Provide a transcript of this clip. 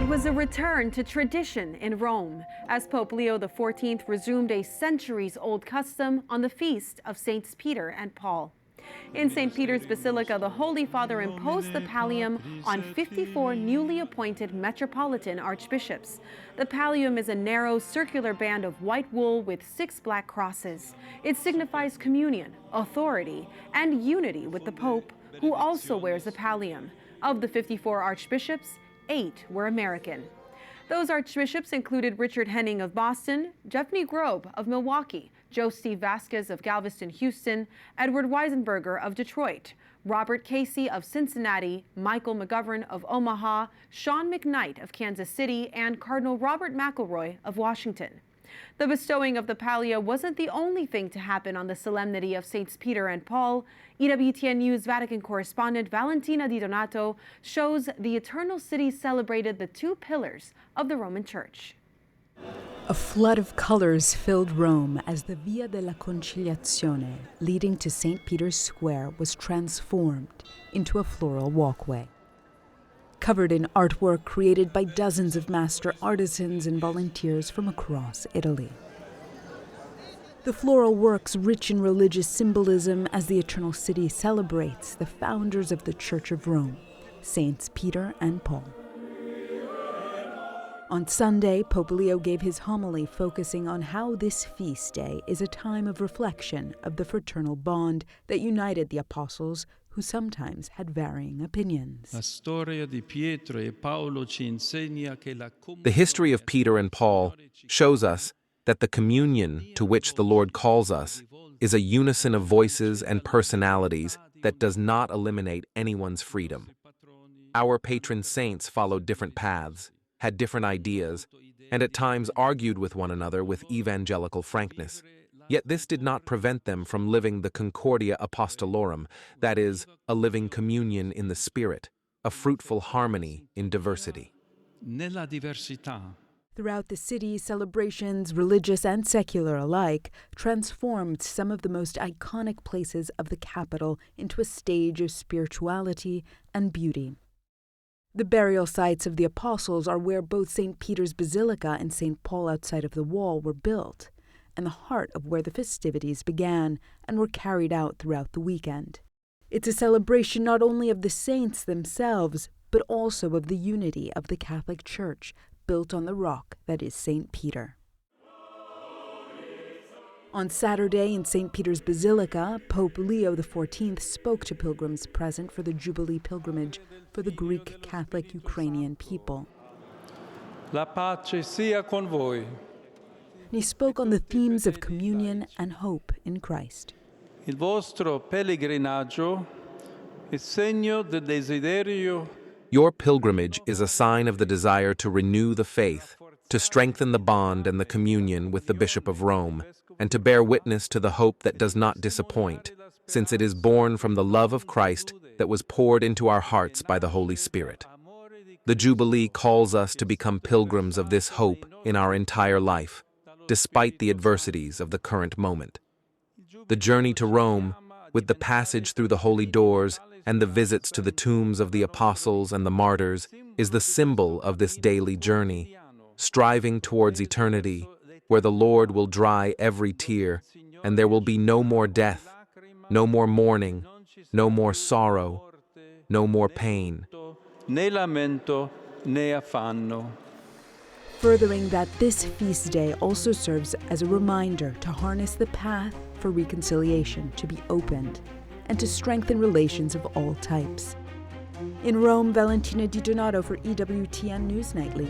was a return to tradition in Rome as Pope Leo XIV resumed a centuries-old custom on the feast of Saints Peter and Paul. In St. Peter's Basilica, the Holy Father imposed the pallium on 54 newly appointed metropolitan archbishops. The pallium is a narrow circular band of white wool with 6 black crosses. It signifies communion, authority, and unity with the Pope, who also wears a pallium. Of the 54 archbishops, 8 were American. Those archbishops included Richard Henning of Boston, Jeffrey Grobe of Milwaukee, Joe Steve Vasquez of Galveston, Houston, Edward Weisenberger of Detroit, Robert Casey of Cincinnati, Michael McGovern of Omaha, Sean McKnight of Kansas City, and Cardinal Robert McElroy of Washington. The bestowing of the pallia wasn't the only thing to happen on the Solemnity of Saints Peter and Paul. EWTN News Vatican correspondent Valentina Di Donato shows the Eternal City celebrated the 2 pillars of the Roman Church. A flood of colors filled Rome as the Via della Conciliazione, leading to St. Peter's Square, was transformed into a floral walkway. Covered in artwork created by dozens of master artisans and volunteers from across Italy. The floral works rich in religious symbolism as the Eternal City celebrates the founders of the Church of Rome, Saints Peter and Paul. On Sunday, Pope Leo gave his homily focusing on how this feast day is a time of reflection of the fraternal bond that united the apostles who sometimes had varying opinions. The history of Peter and Paul shows us that the communion to which the Lord calls us is a unison of voices and personalities that does not eliminate anyone's freedom. Our patron saints followed different paths, had different ideas, and at times argued with one another with evangelical frankness. Yet this did not prevent them from living the Concordia Apostolorum, that is, a living communion in the Spirit, a fruitful harmony in diversity. Throughout the city, celebrations, religious and secular alike, transformed some of the most iconic places of the capital into a stage of spirituality and beauty. The burial sites of the apostles are where both St. Peter's Basilica and St. Paul outside of the wall were built, and the heart of where the festivities began and were carried out throughout the weekend. It's a celebration not only of the saints themselves, but also of the unity of the Catholic Church, built on the rock that is St. Peter. On Saturday in St. Peter's Basilica, Pope Leo XIV spoke to pilgrims present for the Jubilee pilgrimage for the Greek Catholic Ukrainian people. La pace sia con voi. He spoke on the themes of communion and hope in Christ. Il vostro pellegrinaggio è segno del desiderio. Your pilgrimage is a sign of the desire to renew the faith, to strengthen the bond and the communion with the Bishop of Rome, and to bear witness to the hope that does not disappoint, since it is born from the love of Christ that was poured into our hearts by the Holy Spirit. The Jubilee calls us to become pilgrims of this hope in our entire life, despite the adversities of the current moment. The journey to Rome, with the passage through the holy doors and the visits to the tombs of the apostles and the martyrs, is the symbol of this daily journey, striving towards eternity, where the Lord will dry every tear, and there will be no more death, no more mourning, no more sorrow, no more pain. Né lamento, né affanno. Furthering that, this feast day also serves as a reminder to harness the path for reconciliation to be opened and to strengthen relations of all types. In Rome, Valentina Di Donato for EWTN News Nightly.